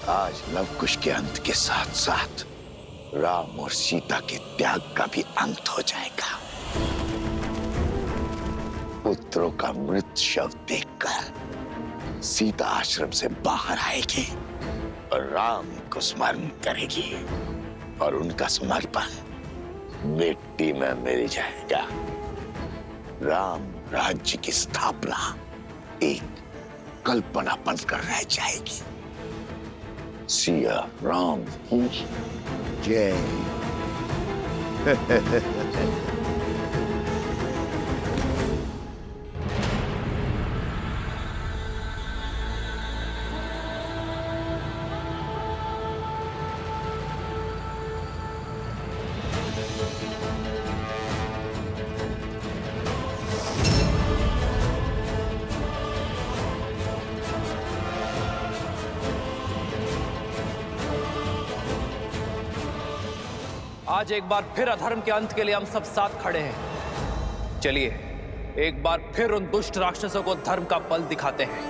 आज लवकुश के अंत के साथ साथ राम और सीता के त्याग का भी अंत हो जाएगा। पुत्रों का मृत शव देखकर सीता आश्रम से बाहर आएगी और राम को स्मरण करेगी और उनका समर्पण मिट्टी में मिल जाएगा। राम राज्य की स्थापना एक कल्पना बनकर रह जाएगी। सिया राम की जय। आज एक बार फिर अधर्म के अंत के लिए हम सब साथ खड़े हैं। चलिए एक बार फिर उन दुष्ट राक्षसों को धर्म का बल दिखाते हैं।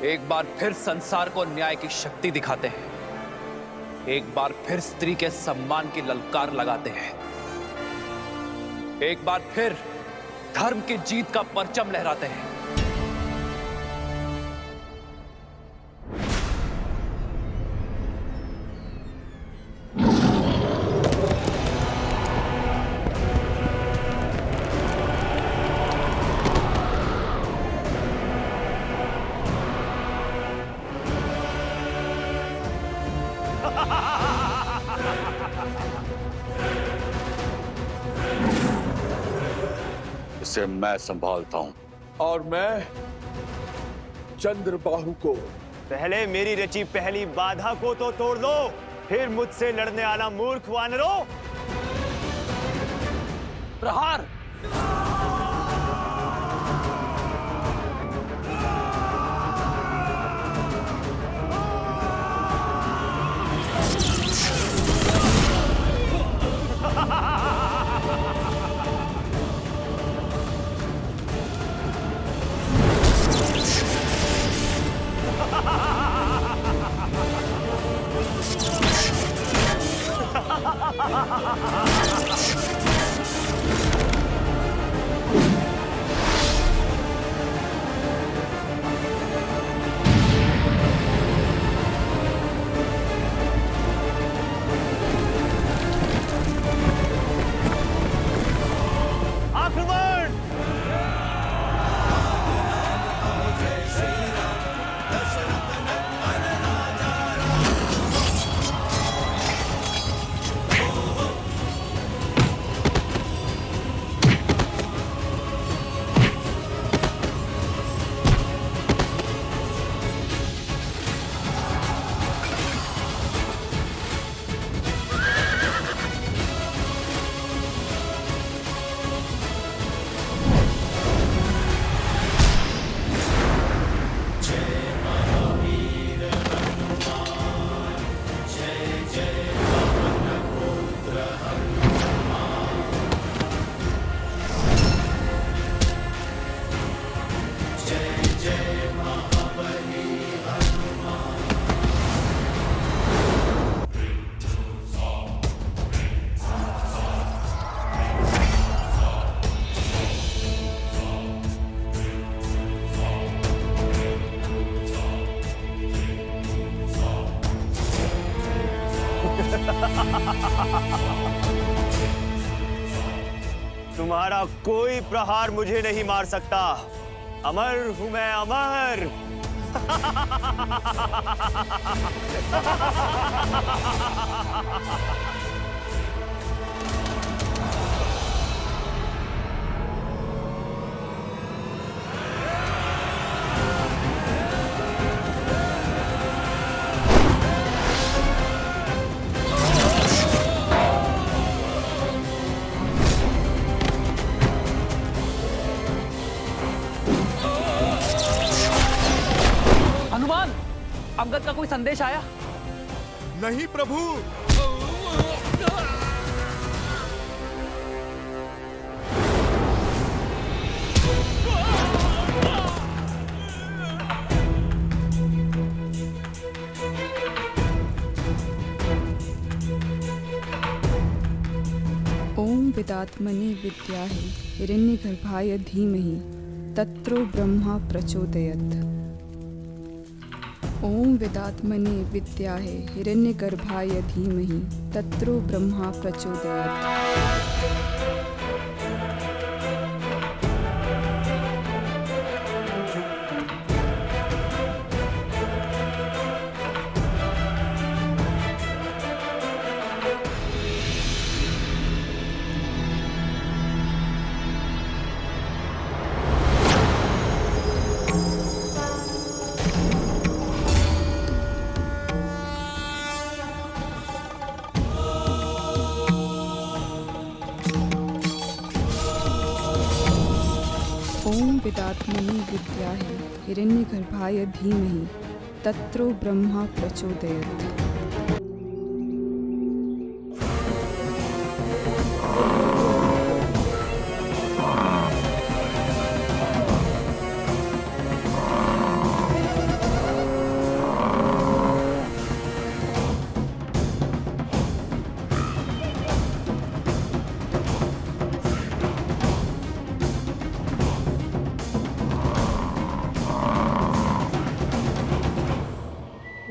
एक बार फिर संसार को न्याय की शक्ति दिखाते हैं। एक बार फिर स्त्री के सम्मान की ललकार लगाते हैं। एक बार फिर धर्म की जीत का परचम लहराते हैं। इसे मैं संभालता हूं। और मैं चंद्रबाहु को। पहले मेरी रची पहली बाधा को तो तोड़ दो, फिर मुझसे लड़ने आना मूर्ख वानरों। प्रहार। तुम्हारा कोई प्रहार मुझे नहीं मार सकता। अमर हूं मैं, अमर। अंगद का कोई संदेश आया? नहीं प्रभु। विदात्मने विद्याहि हिरण्यगर्भाय धीमहि तत्रो ब्रह्मा प्रचोदयत्। ओम विदात्मने विद्याहि हिरण्यगर्भाय धीमहि तत्रो ब्रह्मा प्रचोदयत्। ओम विदात्मने विद्याहि हिरण्यगर्भाय धीमहि तत्रो ब्रह्मा प्रचोदयत्।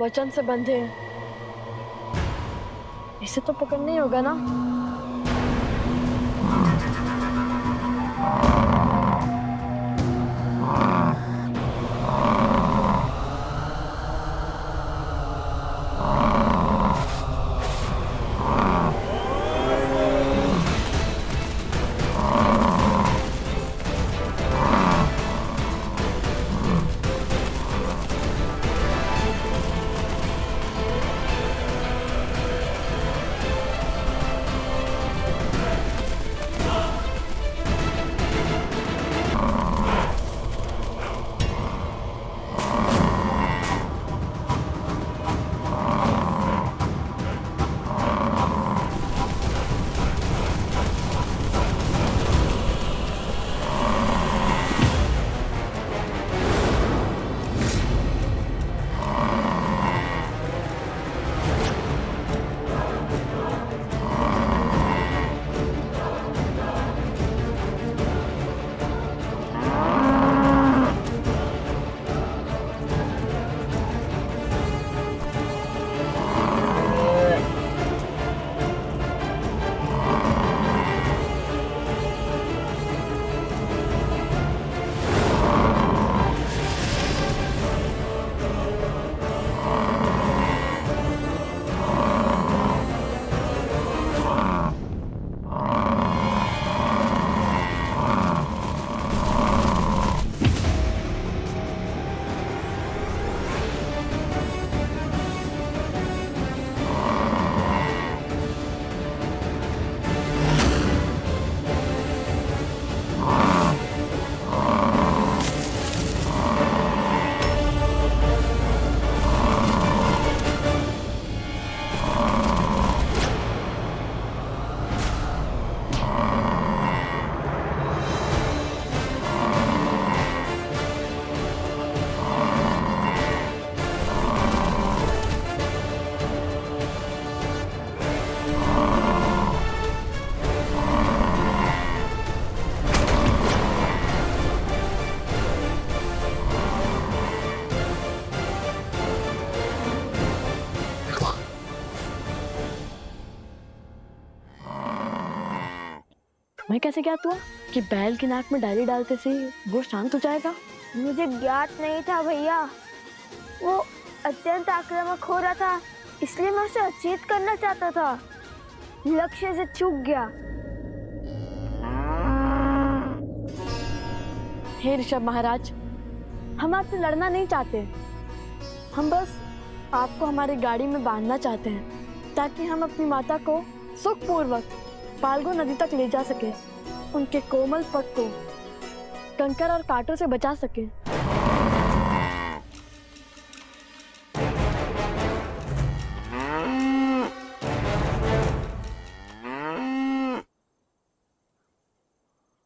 वचन से बंधे हैं, इसे तो पकड़ना ही होगा ना। मैं कैसे ज्ञात हुआ कि बैल की नाक में डाली डालते से वो शांत हो जाएगा? मुझे ज्ञात नहीं था भैया, वो अत्यंत आक्रामक हो रहा था, इसलिए मैं उसे अचेत करना चाहता था, लक्ष्य से चूक गया। हे ऋषभ महाराज, हम आपसे लड़ना नहीं चाहते, हम बस आपको हमारी गाड़ी में बांधना चाहते हैं ताकि हम अपनी माता को सुखपूर्वक फाल्गु नदी तक ले जा सके, उनके कोमल पग को कंकर और कांटों से बचा सके।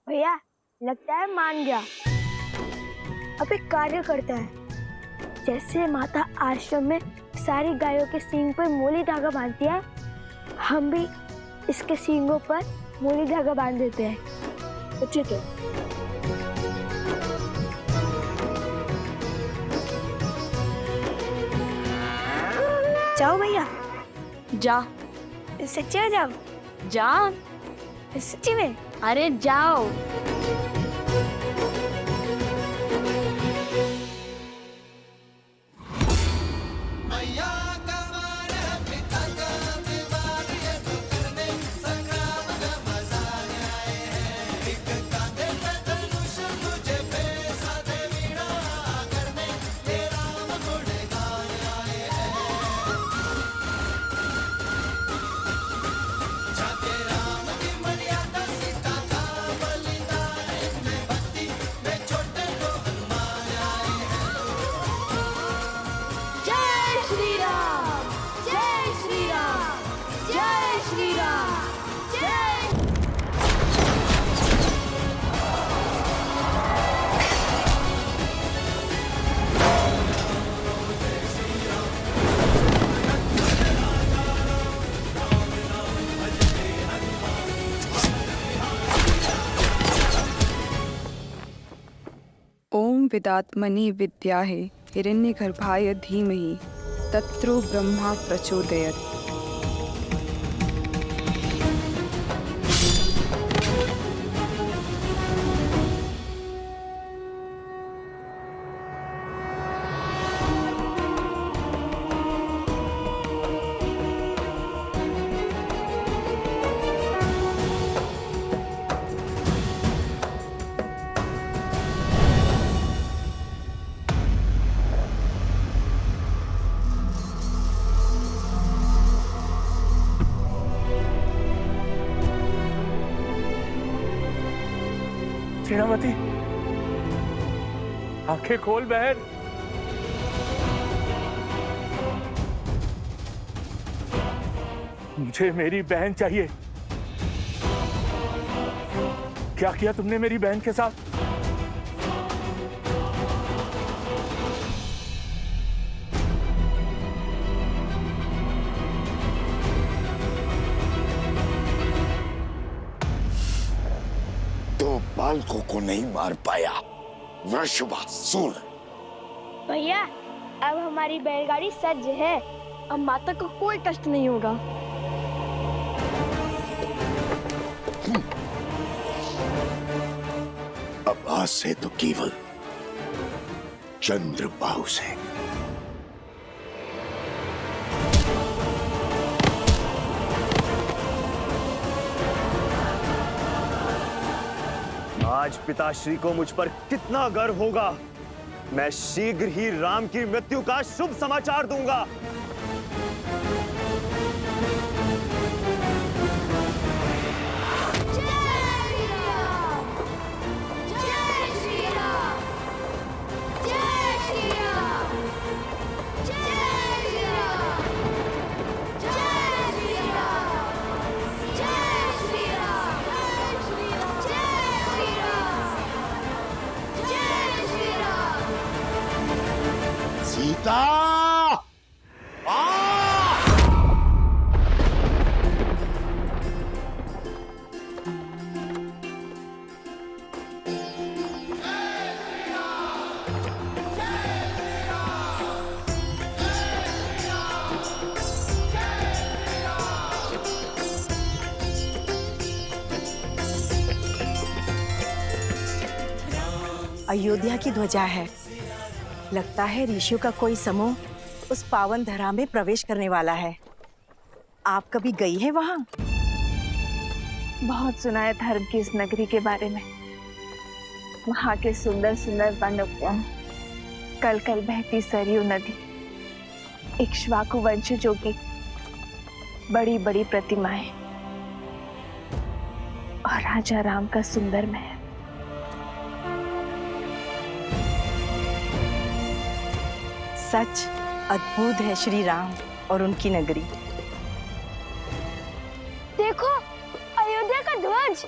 भैया लगता है मान गया। अब एक कार्य करता है, जैसे माता आश्रम में सारी गायों के सींग पर मोली धागा बांधती है, हम भी इसके सींगों पर मूली धागा बांध देते हैं। उचित है। जाओ भैया, जा सच्ची में जाओ। जा, सच्ची में? अरे जाओ। ओम विदात्मनि विद्याहे हिरण्यगर्भाय धीमहि तत्रो ब्रह्मा प्रचोदयात्। सेनापति, आंखें खोल बहन। मुझे मेरी बहन चाहिए। क्या किया तुमने मेरी बहन के साथ? बालकों को नहीं मार पाया वृषभासुर। भैया, अब हमारी बैलगाड़ी सज्ज है। अब माता को कोई कष्ट नहीं होगा। अब आज से तो केवल चंद्रबाहु से। आज पिताश्री को मुझ पर कितना गर्व होगा। मैं शीघ्र ही राम की मृत्यु का शुभ समाचार दूंगा। सीता, अयोध्या की ध्वजा है। लगता है ऋषियों का कोई समूह उस पावन धरा में प्रवेश करने वाला है। आप कभी गई है वहां? बहुत सुना है धर्म की इस नगरी के बारे में। वहां के सुंदर सुंदर वन उद्यान, कल कल बहती सरयू नदी, इक्ष्वाकु वंशजों की बड़ी बड़ी प्रतिमाएं और राजा राम का सुंदर महल। सच अद्भुत है श्री राम और उनकी नगरी। देखो, अयोध्या का ध्वज।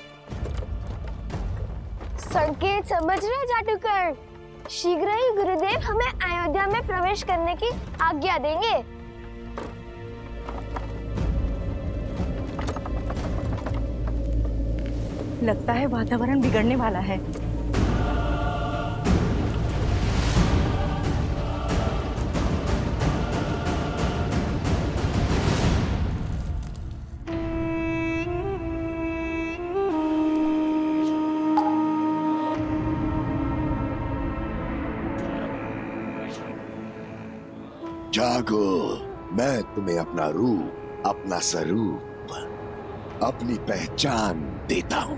संकेत समझ रहे जादूगर? शीघ्र ही गुरुदेव हमें अयोध्या में प्रवेश करने की आज्ञा देंगे। लगता है वातावरण बिगड़ने वाला है। जागो, मैं तुम्हें अपना रूप, अपना स्वरूप, अपनी पहचान देता हूं।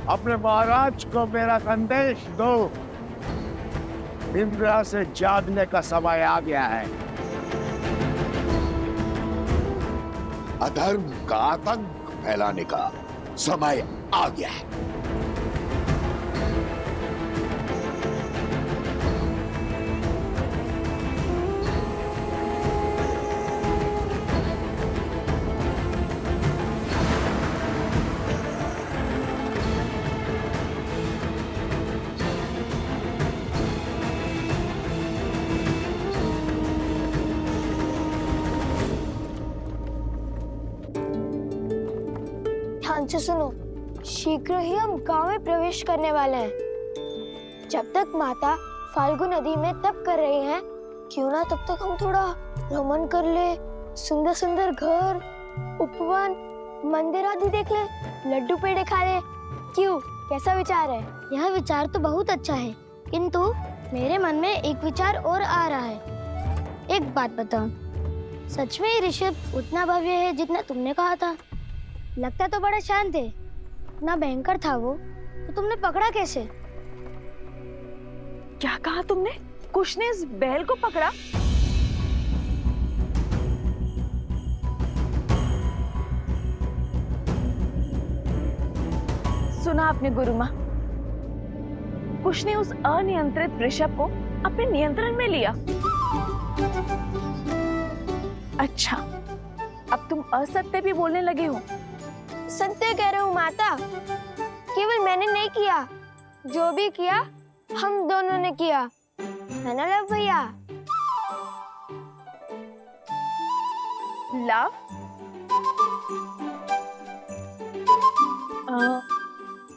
अपने महाराज को मेरा संदेश दो। इंद्रा से जागने का समय आ गया है। अधर्म का आतंक फैलाने का समय आ गया है। ध्यान से सुनो, शीघ्र ही हम गांव में प्रवेश करने वाले हैं। जब तक माता फाल्गु नदी में तप कर रही हैं, क्यों ना तब तक हम थोड़ा भ्रमण कर ले, सुंदर सुंदर घर, उपवन, मंदिर आदि देख ले, लड्डू पेड़े खा ले। क्यों, कैसा विचार है? यह विचार तो बहुत अच्छा है, किंतु मेरे मन में एक विचार और आ रहा है। एक बात बताओ, सच में ये ऋषभ उतना भव्य है जितना तुमने कहा था? लगता तो बड़ा शांत है, इतना भयंकर था वो, तो तुमने पकड़ा कैसे? क्या कहा तुमने? कुश ने इस बैल को पकड़ा? सुना आपने गुरु माँ, कुश ने उस अनियंत्रित वृषभ को अपने नियंत्रण में लिया। अच्छा, अब तुम असत्य भी बोलने लगे हो। सत्य कह रहा हूँ माता, केवल मैंने नहीं किया, जो भी किया हम दोनों ने किया, है ना लव भैया? लव?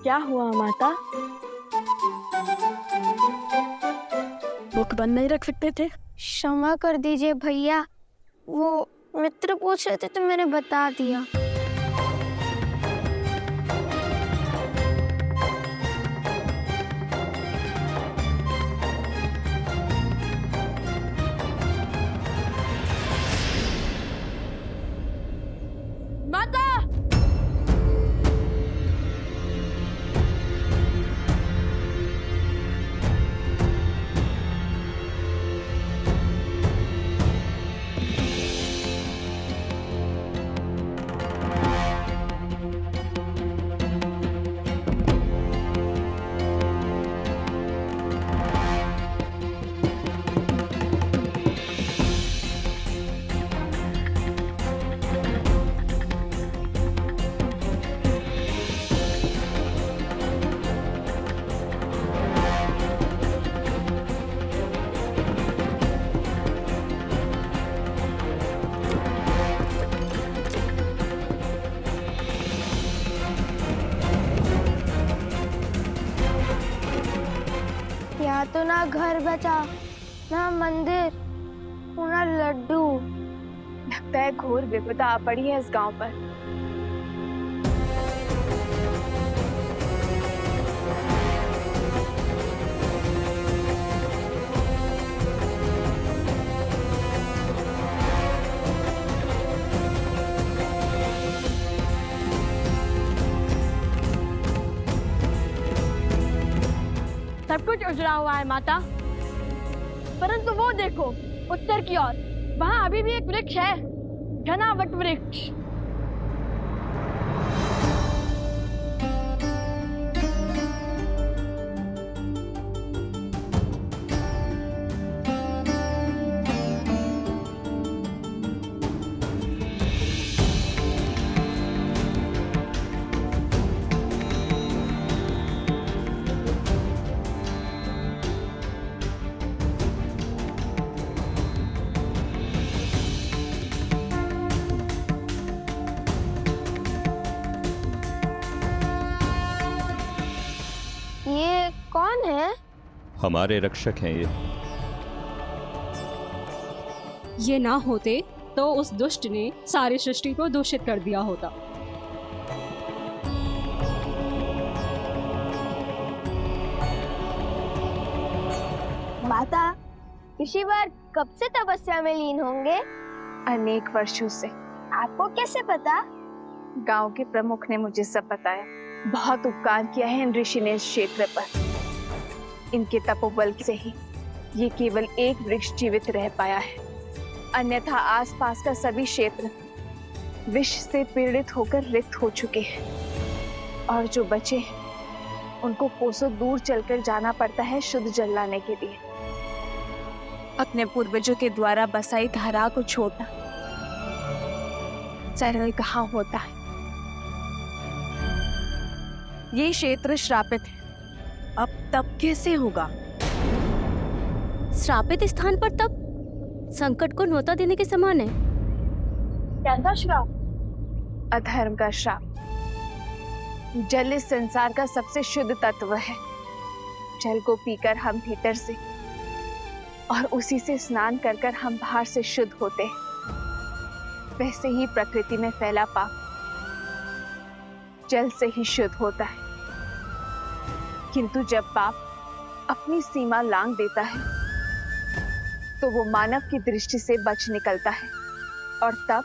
क्या हुआ माता? मुख बंद नहीं रख सकते थे? क्षमा कर दीजिए भैया, वो मित्र पूछ रहे थे तो मैंने बता दिया। माता! या तो ना घर बचा, ना मंदिर, ना लड्डू। लगता है घोर विपदा आ पड़ी है इस गांव पर। सब कुछ उजड़ा हुआ है माता, परंतु वो देखो उत्तर की ओर, वहाँ अभी भी एक वृक्ष है, घना वट वृक्ष। ये कौन है? हमारे रक्षक हैं ये ना होते तो उस दुष्ट ने सारी सृष्टि को दूषित कर दिया होता। माता, ऋषिवर कब से तपस्या में लीन होंगे? अनेक वर्षों से। आपको कैसे पता? गांव के प्रमुख ने मुझे सब बताया। बहुत उपकार किया है इन ऋषि ने इस क्षेत्र पर। इनके तपोबल से ही ये केवल एक वृक्ष जीवित रह पाया है, अन्यथा आसपास का सभी क्षेत्र विष से पीड़ित होकर रिक्त हो चुके हैं और जो बचे हैं उनको कोसों दूर चलकर जाना पड़ता है शुद्ध जल लाने के लिए। अपने पूर्वजों के द्वारा बसाई धरा को छोड़ना सरल कहाँ होता है। ये क्षेत्र श्रापित है, अब तप कैसे होगा? श्रापित स्थान पर तब संकट को न्योता देने के समान है। क्या था श्राप? अधर्म का श्राप। जल इस संसार का सबसे शुद्ध तत्व है। जल को पीकर हम भीतर से और उसी से स्नान कर कर हम बाहर से शुद्ध होते हैं। वैसे ही प्रकृति में फैला पाप जल से ही शुद्ध होता है, किंतु जब पाप अपनी सीमा लांघ देता है तो वो मानव की दृष्टि से बच निकलता है और तब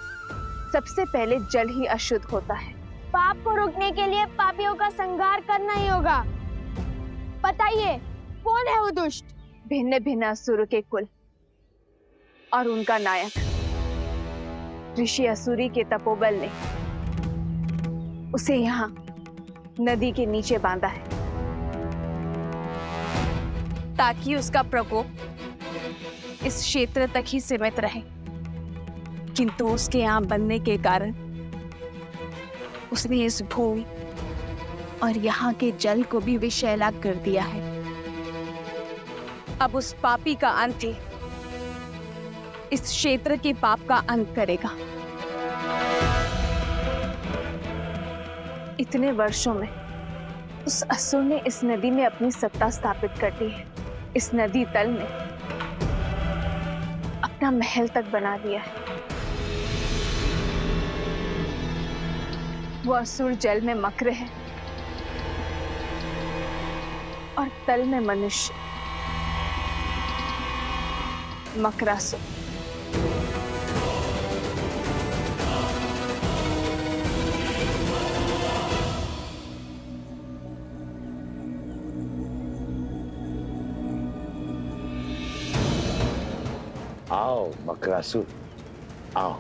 सबसे पहले जल ही अशुद्ध होता है। पाप को रोकने के लिए पापियों का संहार करना ही होगा। बताइए, कौन है वो दुष्ट? भिन्न भिन्न असुर के कुल और उनका नायक ऋषि असुरी के तपोबल ने उसे यहाँ नदी के नीचे बांधा है ताकि उसका प्रकोप इस क्षेत्र तक ही सीमित रहे, किंतु उसके यहाँ बनने के कारण उसने इस भूमि और यहाँ के जल को भी विषैला कर दिया है। अब उस पापी का अंत ही इस क्षेत्र के पाप का अंत करेगा। इतने वर्षों में उस असुर ने इस नदी में अपनी सत्ता स्थापित कर दी है। इस नदी तल में अपना महल तक बना दिया है। वो असुर जल में मक्र है और तल में मनुष्य मकरासुर। आओ मकरासुर, आओ,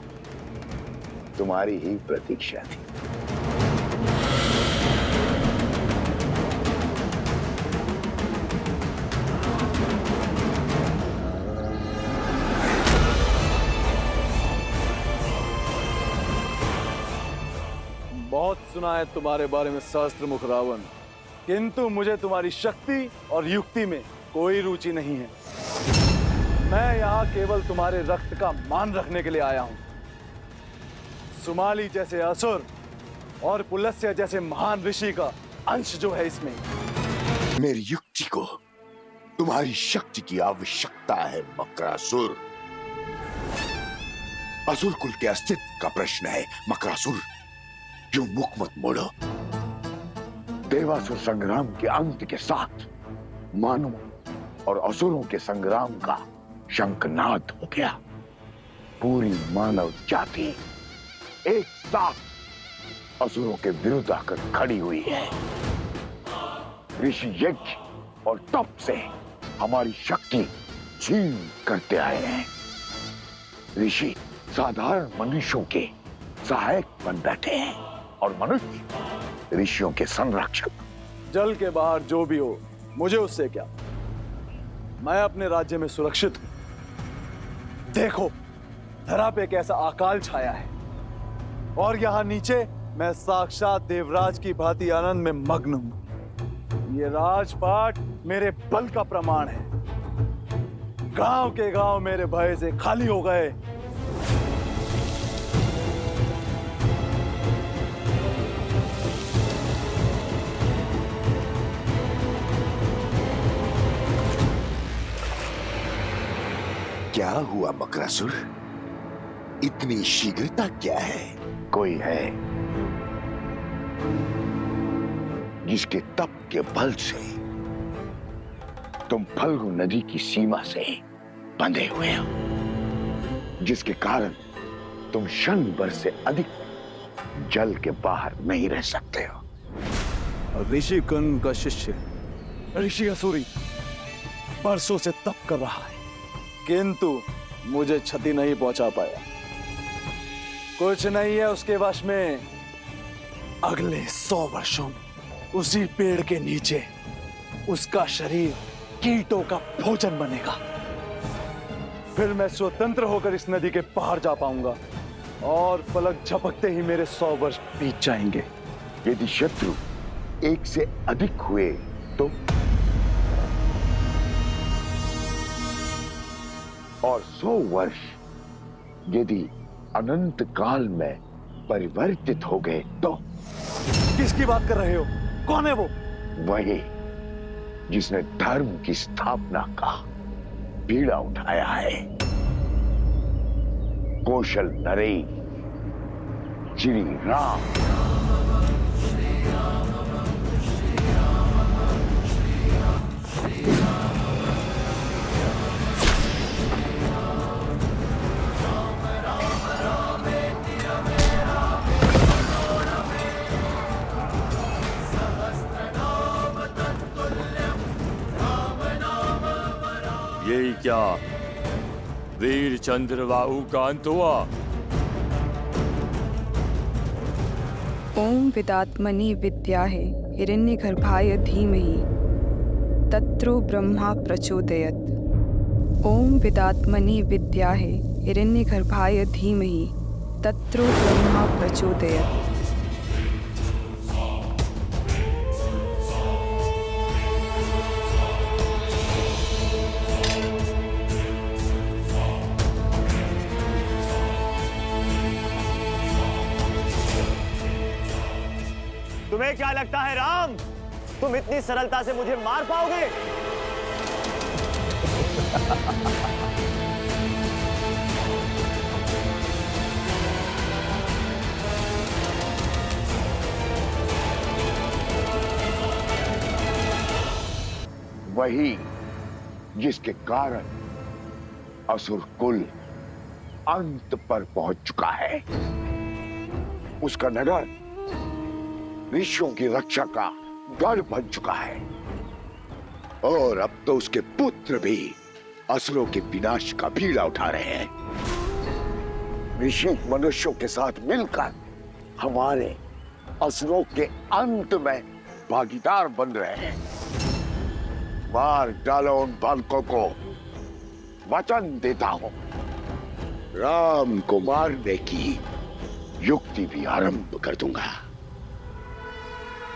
तुम्हारी ही प्रतीक्षा थी। बहुत सुना है तुम्हारे बारे में सहस्त्रमुख रावण, किंतु मुझे तुम्हारी शक्ति और युक्ति में कोई रुचि नहीं है। मैं यहाँ केवल तुम्हारे रक्त का मान रखने के लिए आया हूँ। सुमाली जैसे असुर और पुलस्त्य जैसे महान ऋषि का अंश जो है इसमें। मेरी युक्ति को तुम्हारी शक्ति की आवश्यकता है मकरासुर। असुर कुल के अस्तित्व का प्रश्न है मकरासुर। क्यों मुख मत मोड़ो। देवासुर संग्राम के अंत के साथ मानवों और असुरों के संग्राम का शंखनाद हो गया। पूरी मानव जाति एक साथ असुरों के विरुद्ध आकर खड़ी हुई है। ऋषि यज्ञ और तप से हमारी शक्ति छीन करते आए हैं। ऋषि साधारण मनुष्यों के सहायक बन बैठे हैं और मनुष्य ऋषियों के संरक्षक। जल के बाहर जो भी हो, मुझे उससे क्या। मैं अपने राज्य में सुरक्षित हूं। देखो, धरा पे कैसा अकाल छाया है और यहाँ नीचे मैं साक्षात देवराज की भांति आनंद में मग्न हूं। ये राजपाट मेरे बल का प्रमाण है। गांव के गांव मेरे भय से खाली हो गए। क्या हुआ मकरासुर? इतनी शीघ्रता क्या है? कोई है जिसके तप के बल से तुम फल्गु नदी की सीमा से बंधे हुए हो, जिसके कारण तुम क्षण भर से अधिक जल के बाहर नहीं रह सकते हो। ऋषि कुंड का शिष्य ऋषि असूरी परसों से तप कर रहा है, किंतु मुझे क्षति नहीं पहुंचा पाया। कुछ नहीं है उसके वश में। अगले 100 वर्षों में उसी पेड़ के नीचे उसका शरीर कीटों का भोजन बनेगा। फिर मैं स्वतंत्र होकर इस नदी के पार जा पाऊंगा और पलक झपकते ही मेरे 100 वर्ष बीत जाएंगे। यदि शत्रु एक से अधिक हुए तो, और 100 वर्ष यदि अनंत काल में परिवर्तित हो गए तो। किसकी बात कर रहे हो? कौन है वो? वही जिसने धर्म की स्थापना का बीड़ा उठाया है। कौशल नरेश श्री राम। यही क्या वीर चंद्रबाहु का अंत हुआ? ओम विदात्मनि विद्याहे हिरण्यगर्भाय धीमहि तत्रो ब्रह्मा प्रचोदयत्। ओम विदात्मनि विद्याहे हिरण्यगर्भाय धीमहि तत्रो ब्रह्मा प्रचोदयत्। तुम्हें क्या लगता है राम, तुम इतनी सरलता से मुझे मार पाओगे? वही जिसके कारण असुर कुल अंत पर पहुंच चुका है। उसका नगर ऋषियों की रक्षा का गढ़ बन चुका है, और अब तो उसके पुत्र भी असुरों के विनाश का बीड़ा उठा रहे हैं। ऋषि मनुष्यों के साथ मिलकर हमारे असुरों के अंत में भागीदार बन रहे हैं। मार डालो उन बालकों को। वचन देता हूं, राम को मारने की युक्ति भी आरंभ कर दूंगा।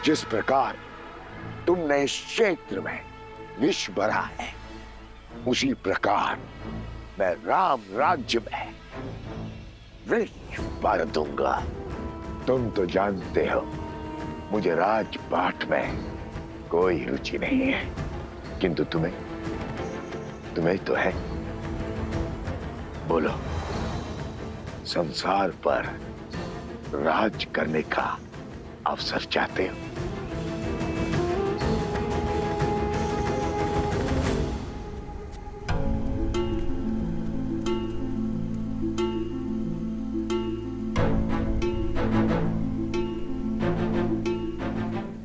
जिस प्रकार तुमने इस क्षेत्र में विष भरा है, उसी प्रकार मैं राम राज्य में विष भर दूंगा। तुम तो जानते हो मुझे राजपाट में कोई रुचि नहीं है, किंतु तुम्हें तो है। बोलो, संसार पर राज करने का अवसर चाहते हो?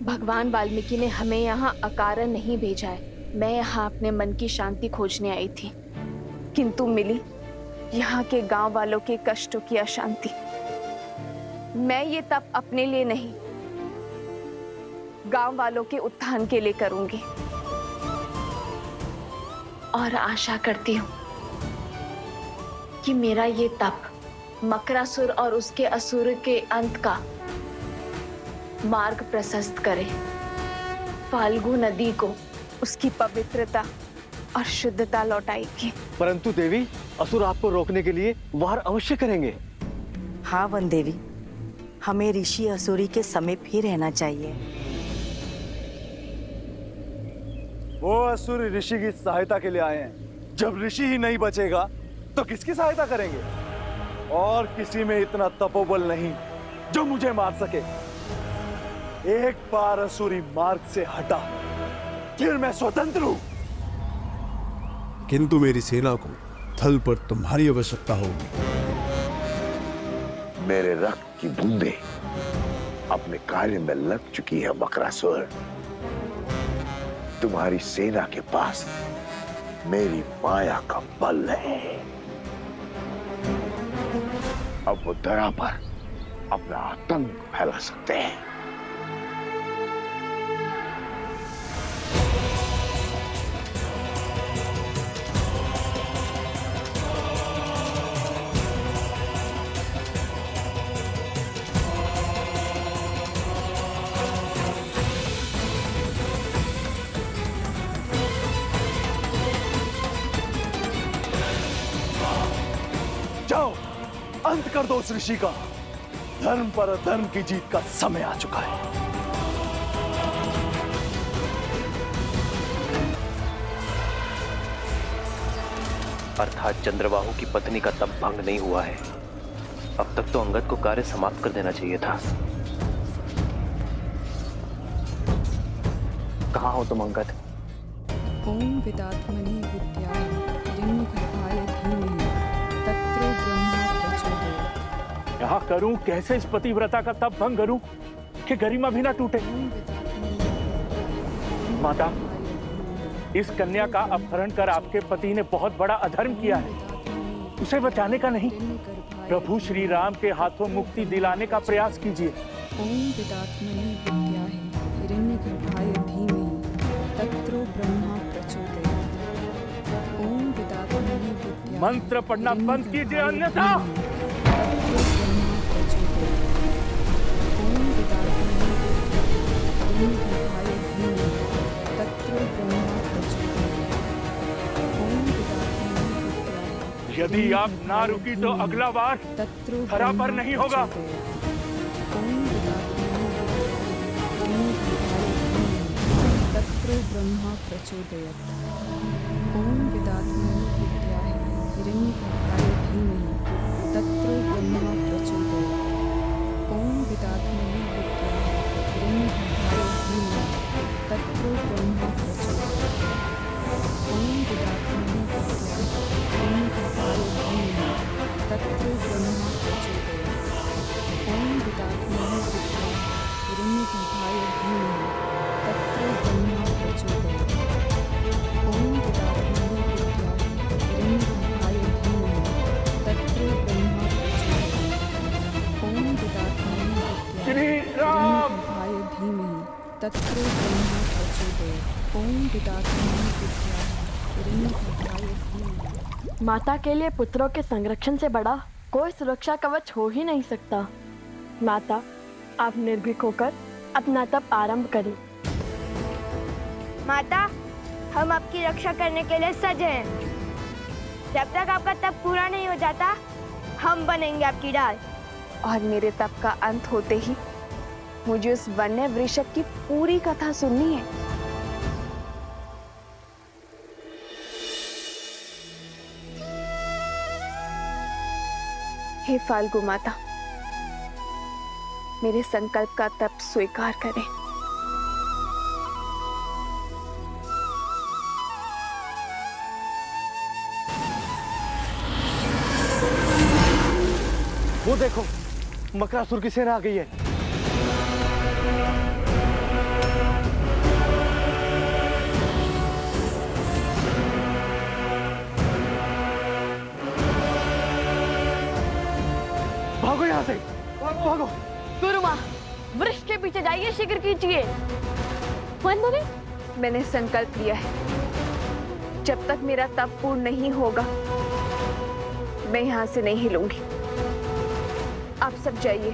भगवान वाल्मीकि ने हमें यहाँ अकारण नहीं भेजा है। मैं यहाँ अपने मन की शांति खोजने आई थी, किंतु मिली यहाँ के गांव वालों के कष्टों की अशांति। मैं ये तप अपने लिए नहीं, गांव वालों के उत्थान के लिए करूंगी, और आशा करती हूँ कि मेरा ये तप मकरासुर और उसके असुर के अंत का मार्ग प्रशस्त करे, फाल्गु नदी को उसकी पवित्रता और शुद्धता लौटाएगी। परंतु देवी, असुर आपको रोकने के लिए वार अवश्य करेंगे। हाँ वन देवी, हमें ऋषि असुरी के समीप ही रहना चाहिए। वो असुर ऋषि की सहायता के लिए आए हैं। जब ऋषि ही नहीं बचेगा तो किसकी सहायता करेंगे? और किसी में इतना तपोबल नहीं जो मुझे मार सके। एक बार असुरी मार्ग से हटा, फिर मैं स्वतंत्र हूं। किंतु मेरी सेना को थल पर तुम्हारी आवश्यकता होगी। मेरे रक्त की बूंदें अपने कार्य में लग चुकी है बकरासुर। तुम्हारी सेना के पास मेरी माया का बल है। अब वो धरा पर अपना आतंक फैला सकते हैं। जाओ, अंत कर दो उस ऋषि का। धर्म पर अधर्म की जीत का समय आ चुका है। अर्थात चंद्रबाहु की पत्नी का तप भंग नहीं हुआ है। अब तक तो अंगद को कार्य समाप्त कर देना चाहिए था। कहाँ हो तुम अंगद? ओम विदात्मनि विद्याय हिरण्यगर्भाय धीमहि तत्रो ब्रह्मा प्रचोदयात्। क्या करूं? कैसे इस पतिव्रता का तप भंग करूं कि गरिमा भी ना टूटे? माता, इस कन्या का अपहरण कर आपके पति ने बहुत बड़ा अधर्म किया है। उसे बचाने का नहीं, प्रभु श्री राम के हाथों मुक्ति दिलाने का प्रयास कीजिए। ओम विदात्मनि विद्याय हिरण्यगर्भाय धीमहि तत्रो ब्रह्मा प्रचोदयात्। ओम विदात्मनि विद्याय मंत्र पढ़ना बंद कीजिए, अन्यथा यदि आप ना रुकी तो अगला बार धरा पर नहीं होगा। तत्रो ब्रह्मा प्रचोदयात्। ओम विदात्मनि विद्याय हिरण्यगर्भाय धीमहि तत्रो ब्रह्मा प्रचोदयात्। ओम विदात्मनि विद्याय हिरण्यगर्भाय धीमहि तत्रो ब्रह्मा प्रचोदयात्। ओम विदात्मनि विद्याय हिरण्यगर्भाय धीमहि तत्रो ब्रह्मा प्रचोदयात्। ओम विदात्मनि विद्याय हिरण्यगर्भाय धीमहि तत्रो ब्रह्मा प्रचोदयात्। ओम विदात्मनि विद्याय हिरण्यगर्भाय धीमहि तत्रो ब्रह्मा प्रचोदयात्। ओम विदात्मनि विद्याय हिरण्यगर्भाय धीमहि तत्रो ब्रह्मा प्रचोदयात्। ओम विदात्मनि विद्याय हिरण्यगर्भाय धीमहि। माता के लिए पुत्रों के संरक्षण से बड़ा कोई सुरक्षा कवच हो ही नहीं सकता। माता, आप निर्भीक होकर अपना तप आरंभ करें। माता, हम आपकी रक्षा करने के लिए सज हैं। जब तक आपका तप पूरा नहीं हो जाता, हम बनेंगे आपकी ढाल। और मेरे तप का अंत होते ही मुझे उस वन्य वृषभ की पूरी कथा सुननी है। हे फाल्गु माता, मेरे संकल्प का तप स्वीकार करें। वो देखो, मकरासुर की सेना आ गई है। भागो यहाँ से, भागो भागो। गुरुमा, वृक्ष के पीछे जाइए, शीघ्र कीजिए। वंदनी, मैंने संकल्प लिया है, जब तक मेरा तप पूर्ण नहीं होगा मैं यहाँ से नहीं हिलूंगी। आप सब जाइए।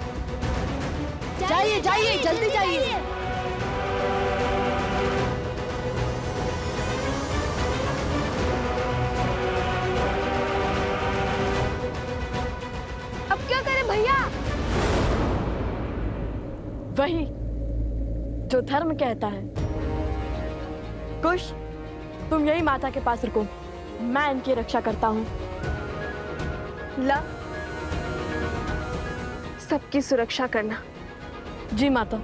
जाइए जाइए, जल्दी जाइए। अब क्या करें भैया? वही जो धर्म कहता है। कुश, तुम यही माता के पास रुको, मैं इनकी रक्षा करता हूँ। ला, सबकी सुरक्षा करना। जी माता।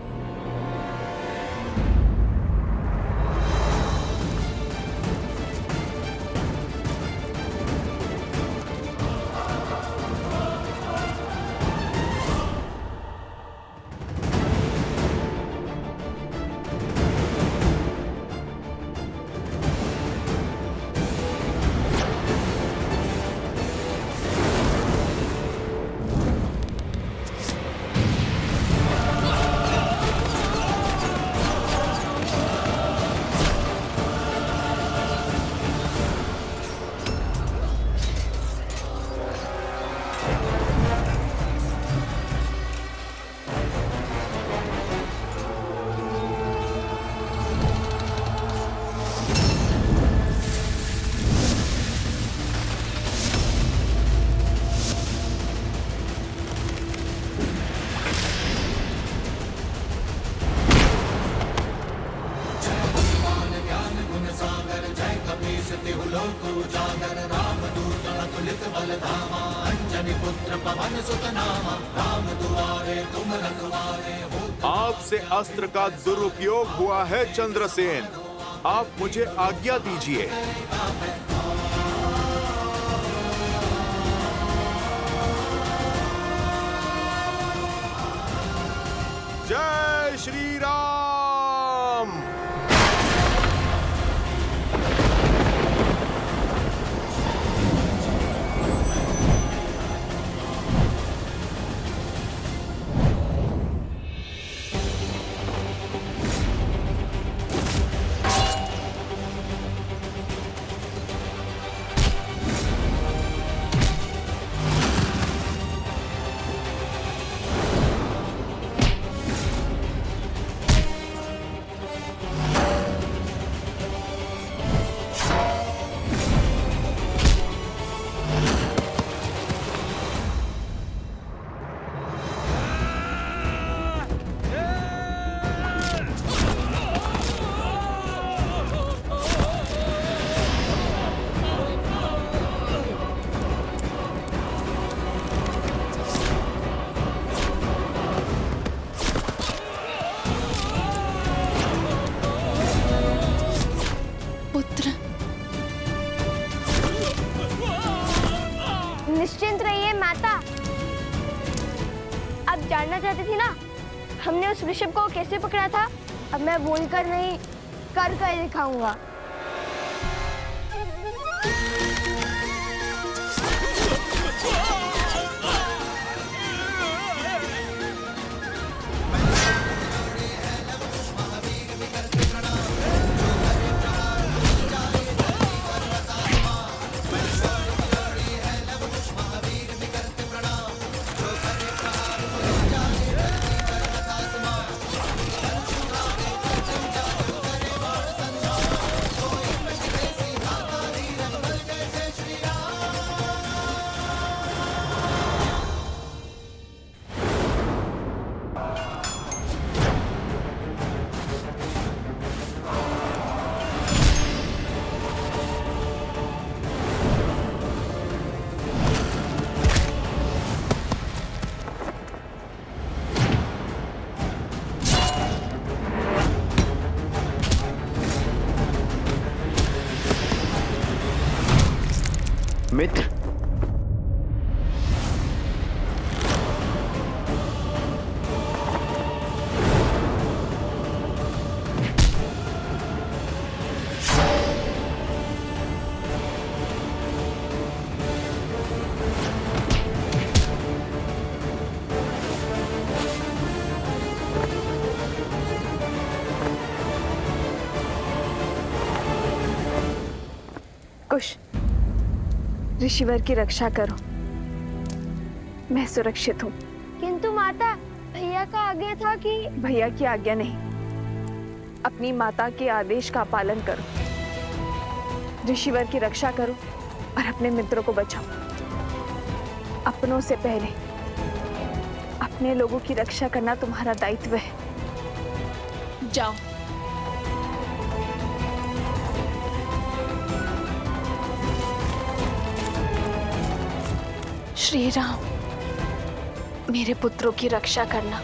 आपसे अस्त्र का दुरुपयोग हुआ है चंद्रसेन, आप मुझे आज्ञा दीजिए। जय श्री राम। निश्चिंत रहिए माता। आप जानना चाहती थी ना हमने उस ऋषभ को कैसे पकड़ा था? अब मैं बोलकर नहीं कर दिखाऊंगा। मित्र, कुश, ऋषिवर की रक्षा करो, मैं सुरक्षित हूँ। किंतु माता, भैया का आज्ञा था कि। भैया की आज्ञा नहीं, अपनी माता के आदेश का पालन करो, ऋषिवर की रक्षा करो और अपने मित्रों को बचाओ। अपनों से पहले अपने लोगों की रक्षा करना तुम्हारा दायित्व है। जाओ। श्री राम, मेरे पुत्रों की रक्षा करना।